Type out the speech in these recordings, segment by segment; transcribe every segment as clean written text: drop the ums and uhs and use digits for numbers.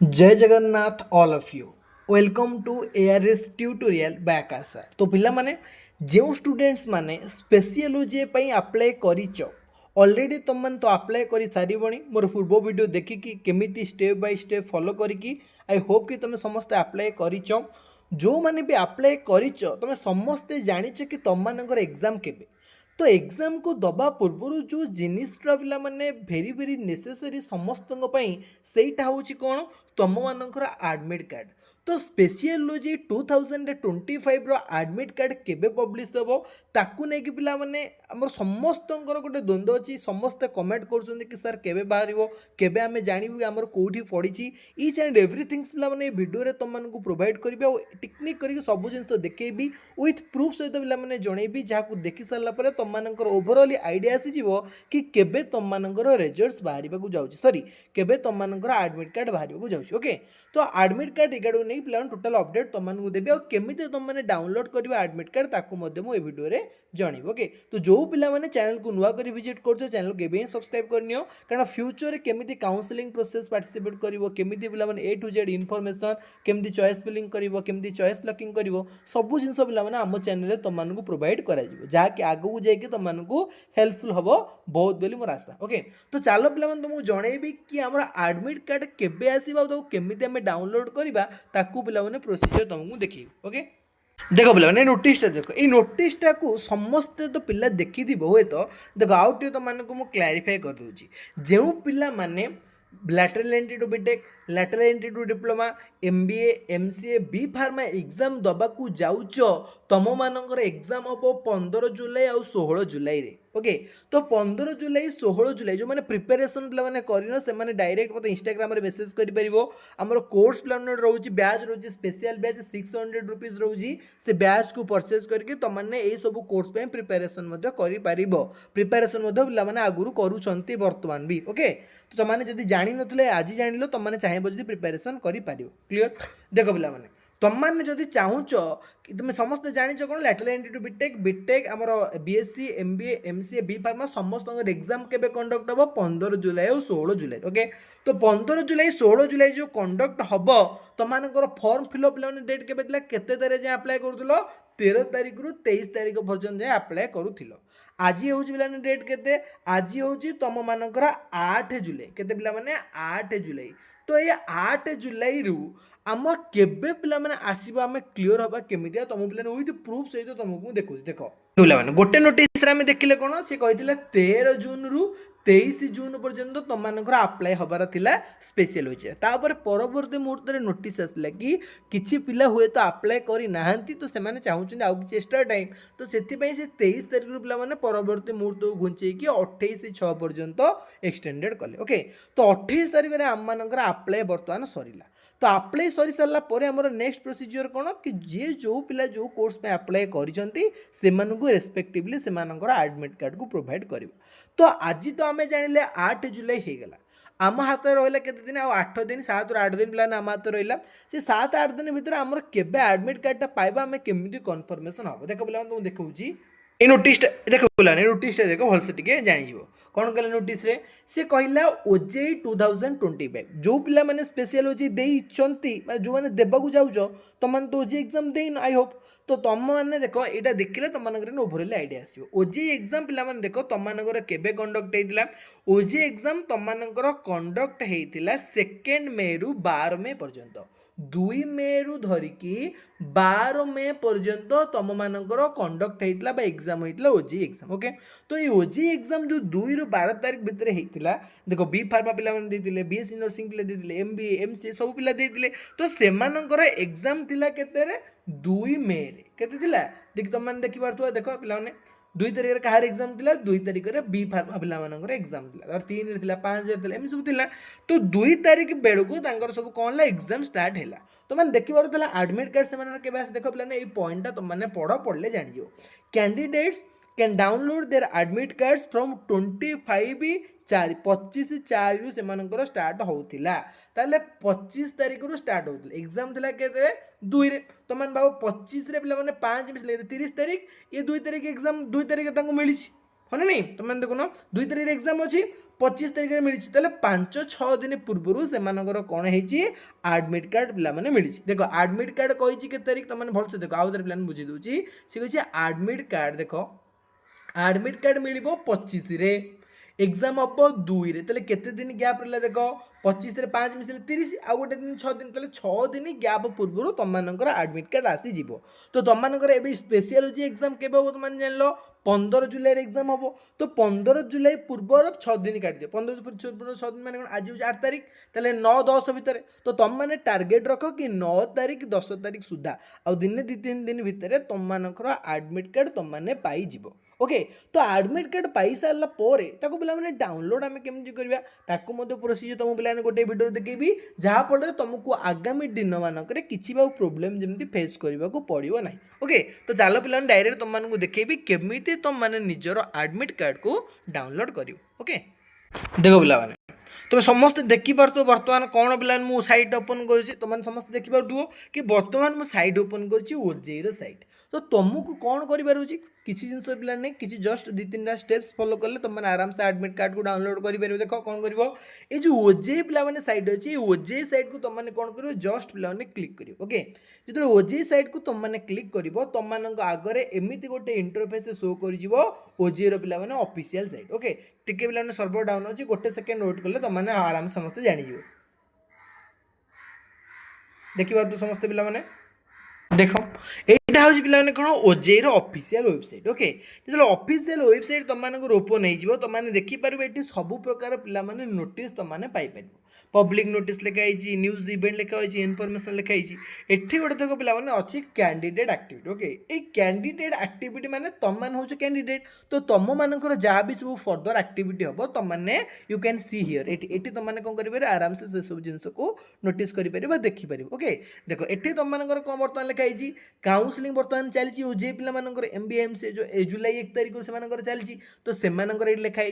जय Jagannath all of you welcome to ARS tutorial by Akash sir. तो पिला माने जो स्टूडेंट्स माने स्पेशलोजी पई अप्लाई करिच ऑलरेडी तुम मन तो अप्लाई करी सारिबणी मोर पूर्व वीडियो देखिकी केमिति स्टेप बाय स्टेप फॉलो करिकी आई होप कि तुम समस्त अप्लाई करिच। जो माने भी अप्लाई करिच तुम समस्ते जानिच कि तुम मानकर एग्जाम केबे। तो एग्जाम को दबा पूर्व जो जिनिसटा पिला माने भेरी भेरी नेसेसरी समस्त सेटा हूँ कौन तुम मानकर आडमिट कार्ड। तो स्पेशलोजी 2025 आडमिट कार्ड केबे पब्लिश हे ताकू नहीं कि पिला माने हमर समस्त गोटे द्वंद्व अच्छी समस्ते कमेंट कर कि सर केबे बाहर केबे आमे जानबू आमर कोठी पड़ी इच एंड एवरीथिंग्स पिला माने वीडियो तुम मानक प्रोवाइड करेंगे और टेक्निक करके सब जिन देखेबी विथ प्रूफ सहित पिला माने जनइबी जहाँ देखी सारा पर तुम मानकर ओवरऑल आइडिया आसीजिवो कि केबे तुम मानकर रिजल्ट्स बाहर जाऊँगी सॉरी केबे तुम मानकर आडमिट कार्ड बाहर जाऊँगी। ओके तो आडमिट कार्ड रिगार्ड नहीं पिला टोटल अपडेट तुमको देवी और केमी तुम मैंने डाउनलोड कर आडमिट कार्ड ताकू मुझे भिडियो जनइब। ओके तो जो पिला माने चैनल को नुआ कर विजिट कर चैनल को एवं सब्सक्राइब करनी कारण फ्यूचर केमी काउंसलिंग प्रोसेस पार्टिसिपेट करमी पिला ए टू जेड इनफॉरमेशन केमी चॉइस फिलिंग केमी चॉइस लकिंग कर सब जिन पिला आम चैनल तुमको प्रोवाइड कर जहाँकि आगू जाकि तुमको हेल्पफुल हम बहुत बोली मोर आशा। ओके तो चलो पिला तुमको जनइबी कि आम आडमिट कार्ड केबे आसवा केमी आम डाउनलोड करवा ताकू पिला प्रोसीजर तुमको देखिए। ओके देख पे नोटिसटा देख ये नोटिसटा को समस्ते तो पिला देखी हे तो देख आउट तुमको क्लारीफाए कर दूसरी जो पिला माने lateral entry to BTech lateral entry to diploma MBA MCA B pharma exam दबाकू जाऊच तुम मानकर एग्जाम हम 15 जुलाई और 16 जुलाई रे। ओके तो 15 जुलाई 16 जुलाई जो मैंने प्रिपेरेसन पे करन से डायरेक्ट मतलब इंस्टाग्राम रे मेसेज कर आमर कोर्स प्लान रोचे ब्याज रोचे स्पेशल ब्याज 600 रुपीज रोचे से ब्याज को परचेज करके तुमने ये सब कोर्स पे प्रिपेरेसन प्रिपेरेसन पे आगुरी करुँच बर्तमान भी। ओके तो तुमने जब जान नी आज जान तुमने चाहब जब प्रिपेरेसन कर क्लीयर देख पिला माने तुम मैंने जब चाहूच तुम समस्त जाच कौन lateral entry to BTech BTech आमर BSc MBA MCA B pharma समस्त एग्जाम केबे कंडक्ट हम 15 जुलाई और 16 जुलाई। ओके तो 15 जुलाई 16 जुलाई जो कंडक्ट हम तुम फॉर्म फिलअप डेट केबे केते तारीख जाए अप्लाई करूँ 13 तारीख रु 23 तारीख पर्यटन जाए अप्लाई करूल। आज हूँ पे डेट के आज हूँ तुम मानकर 8 जुलाई केते पिला माने 8 जुलाई। तो ये 8 जुलाई रु आम केबे पिला माने आसीबा आमे क्लियर हबा केमितिया तुम पिला विथ प्रूफ सहित तुमको देखुଛି देख पिला माने गोटे नोटिस रे आमे देखिले कोन से कहिथिले 13 जून रु 23 जून पर्यंत तुम मानकर अप्लाई हबार थिला स्पेशल होइछे तापर परवर्ती मुहूर्त रे नोटिस आसला कि किछि पिला हुए तो अप्लाई करी नाहंती तो से माने चाहुछन आउ किछि एक्स्ट्रा टाइम तो सेति पई से 23 तारिख रु पिला माने परवर्ती मुहूर्त को घुंचै कि 28 6 पर्यंत एक्सटेंडेड कले। ओके तो 28 तारिख रे आम मानकर अप्लाई वर्तमान सरीला तो अप्लाई सरी सारा पर आमर नेक्स्ट प्रोसीजर कौन कि जी जो पिला जो कोर्स में अप्लाई करिसेंती रेस्पेक्टिवली से आडमिट कार्ड को प्रोवाइड कर। तो आज तो आम जानिले 8 जुलाई हो गला आम हाथ रहा के दिन आ 8 दिन 7 ରୁ 8 दिन प्लान आम हाथ रहा से 7 8 दिन भितर आमर केबे आडमिट कार्डटा पाइबा आम केमिति कन्फर्मेशन हम देख पिला तुमको देखा ये नोटिसटा देख पिला नोटिसटा देख भलसे टिके जानिजिवो कौन कहला नोटिस रे से कहला ओजेई 2025 जो पिला माने स्पेशल ओजेई देई चंती जो माने देबाकू जाउजो तुम तो ओजेई एग्जाम देइन आई होप तो तुम मैंने देख यहाँ देखिले तुम ओभरअल आइडिया आसो ओजेई एग्जाम पिला माने देख तुम केबे कंडक्ट होता ओजेई एग्जाम तुम कंडक्ट होता 2 मे रु 12 मे पर्यंत 2 मे रु धरिकी 12 मे पर्यंत तुम मानकर कंडक्ट होता एग्जाम होता ओजेई एग्जाम। ओके तो ये ओजेई एग्जाम जो 2 ରୁ 12 तारीख भितर होता देख बी फार्मा पिला देते बीएससी नर्सिंग पिला देते एमबीए एमसीए सब पिला देते तो सेमानकर एग्जाम थिला केते 2 मे केते थिला देख तुम मैंने देखि पारथुवा देख पिला 2 तारिख कहार एग्जाम थिला 2 तारिख बी फार्मा पिला मानकर एग्जाम थिला और 3 रे थिला 5 रे थिला एम सब थिला तो 2 तारिख बेलको तांकर सब कोन ला एग्जाम स्टार्ट हैला तो मैंने देखि पारथुला एडमिट कार्ड से माने केबे आस देख पिला ए पॉइंटटा तुम माने पढ़ले जानि जो candidates can download there admit cards from 25/4 रु सेमानकर स्टार्ट होतिला ताले 25 तारिख रु स्टार्ट होतिला एग्जाम थिला केते 2 रे तो मान बाबू 25 रे पिला माने 5 मिसले 30 तारिख ये 2 तारिख एग्जाम 2 तारिख तांको मिलिछि हने नहीं तो मैंने देखो 2 तारिख एग्जाम अच्छी 25 तारिख मिली तेल 5-6 दिन पूर्व से कौन है आडमिट कार्ड पे मिली देख आडमिट कार्ड कही के तारिख तुम भलसे देख आउ पे बुझे दूसरी सी कही आडमिट कार्ड देख आडमिट कार्ड मिल 25 एग्जाम हम 2 तेल केते दिन गैप रहा देख 25 5 मिसले 30 आउ गोटे दिन 6 दिन तेल 6 दिन गैप पूर्व तुम आडमिट कार्ड आसीज तो तुम स्पेशलियोलॉजी एग्जाम के तुम जान 15 जुलाई एग्जाम हम तो 15 जुलाई पूर्व 6 दिन काट दियो 15 पूर्व 6 दिन मैंने आज 8 तारिख तेल 9-10 भितर तो तुम मैंने टार्गेट रख कि 9 तारिख 10 तारिख सुधा आ दिन 2-3 दिन भितर तुम आडमिट कार्ड तुम मैंने पाइज ओके तो आडमिट कार्ड पाई सारा पे डाउनलोड आम केमी करवा प्रोसीजर तुम पे गोटे भिडियो देखी जहाँफल तुमको आगामी दिन मानक किसी प्रोब्लेम जमी फेस करने को पड़ो ना ओके तो चलो पे डायरेक्ट तुमको देखेबी केमी तुम मैंने निजर आडमिट कार्ड को डाउनलोड कर ओके देख पे तुम समस्त देखिपो बर्तमान कौन पे मुझे सैट ओपन कर तुम समस्त देखिपो कि बर्तमान मुझे सैट ओपन कर सैट तो तुमको कौन कर किसी जिन पे नहीं किसी जस्ट 2-3टा स्टेप्स फॉलो कले तुम आराम से आडमिट कार्ड को डाउनलोड कर देख कौन कर ये जो ओजेई पे सैट अच्छी ओजेई सैट को तुमने कौन कर जस्ट पे क्लिक कर ओके जो ओजेई सैट को तुमने क्लिक कर तुम आगे एमती गोटे इंटरफेस शो कर ओजेई पे ऑफिशियल सैट ओके टिके पे सर्वर डाउन अच्छी गोटे सेकेंड वेट कले तुमने आराम से समस्त जानीज देखिए तो समस्त पे देख यहाँ हूँ पे कौन ओजेई ऑफिशियल वेबसाइट ओके जो ऑफिशियल वेबसाइट तुम ओपन हो तुमने देखिपार ये सब प्रकार पे नोटिस तुमने पाइपर पब्लिक नोटिस लिखाई न्यूज इवेंट लिखाई इनफॉरमेशन लिखाई एठी गोटे देख पे अच्छी कैंडिडेट एक्टिविटी ओके ये कैंडिडेट एक्टिविटी माने तुम मान हो कैंडिडेट तो तुम मानकर जहाँ भी सब फर्दर एक्टिविटी हम तुमने यू कैन सी हियर ये तुमने कौन करें आराम से सब जिनस को नोटिस कर देखिपर ओके देख ये तुम कौन बर्तमान लिखाई काउंसलिंग बर्तमान चलती ओजेई पे एमबीएमसी जो जुलाई 1 तारिख से चलती तो से लिखाई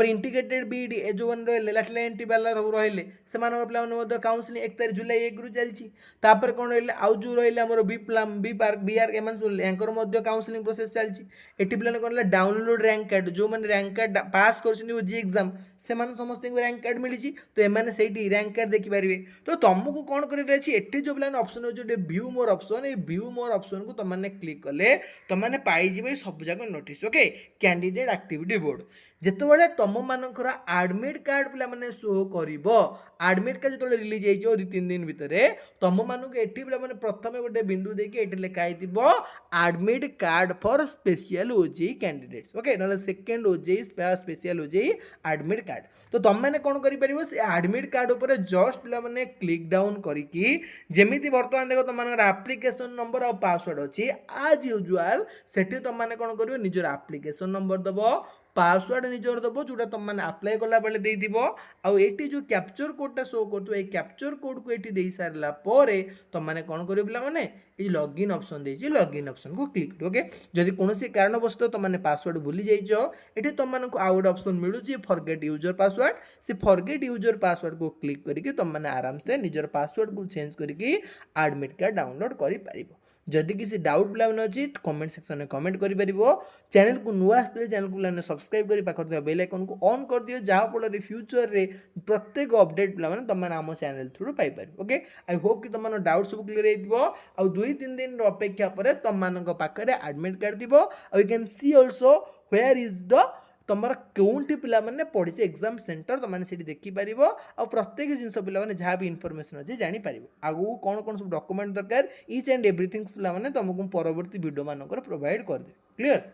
इंटीग्रेटेड बीडी जो मैंने लाटेराल एंट्री वाला रही से पे काउंसलिंग 1 तारिख जुलाई 1 रु चलती कौन रही आउ जो रही बी प्लाम बी पार्क बीआर एम काउंसलिंग प्रोसेस चलती ये पे कौन डाउनलोड रैंक कार्ड जो मैंने रैंक कार्ड पास कर ओजेई एग्जाम से समस्त रैंक कार्ड मिली तो एम से रैंक कार्ड देखिपारे तो तुमको कौन कर जो पे ऑप्शन अच्छे व्यू मोर ऑप्शन ये व्यू मोर ऑप्शन को तुमने क्लिक कले तुमने पाइबे सब जगह notice okay candidate activity board जितेबाला तुम मानकर आडमिट कार्ड पे शो कर आडमिट कार्ड जो रिलीज हो 2-3 दिन भितर तुम मानक ये पे प्रथम गोटे बिंदु देखिए ये लिखाई admit card for special OJEE candidates okay ना second OJEE special OJEE admit card तो तुम मैंने कौन कर से आडमिट कार्ड उपर जस्ट पे क्लिक डाउन करके जमी बर्तमान देख तुम आप्लिकेसन नंबर और पासवर्ड अच्छी आज यूजुआल से तुमने कौन कर निजर आप्लिकेसन नंबर दब पासवर्ड निजर दब जोटा तुम मैंने अप्लाई कला बेले आईटी जो कैप्चर कोडटा शो कर कैप्चर कोड को ये दे सारा तुमने कौन कर पे ये लॉगिन ऑप्शन देछि लॉगिन ऑप्शन को क्लिक कर ओके जदि कौन कारणवश तुमने पासवर्ड भूली जाइछ ये तुमको आउ गोटे ऑप्शन मिलूँ फॉरगेट यूजर पासवर्ड से फॉरगेट यूजर पासवर्ड को क्लिक करके तुमने आराम से निजर पासवर्ड को चेंज करके आडमिट कार्ड डाउनलोड कर पारिबो जदि किसी डाउट प्लान अच्छी कमेंट सेक्शन में कमेंट कर चैनल को नुआ आसते चैनल को प्लान सब्सक्राइब कर पाखर बेल आइकन को ऑन कर दियो जहाँफल फ्यूचर रे प्रत्येक अपडेट पे तुम आम channel through Piper okay I hope कि तुम डाउट सब क्लीयर हो 2-3 दिन अपेक्षा पर तुम पाखे आडमिट कार्ड थी you can see also where is the तुम कौटी पे पढ़ी एग्जाम सेंटर तुमने देखिपार आ प्रत्येक जिन पे जहाँ भी इनफॉरमेशन अच्छे जापर आगू कौन कौन सब डॉक्यूमेंट दरकार ईच एंड एवरीथिंग पे तुमको परवर्ती वीडियो मानक प्रोवाइड कर दे क्लियर।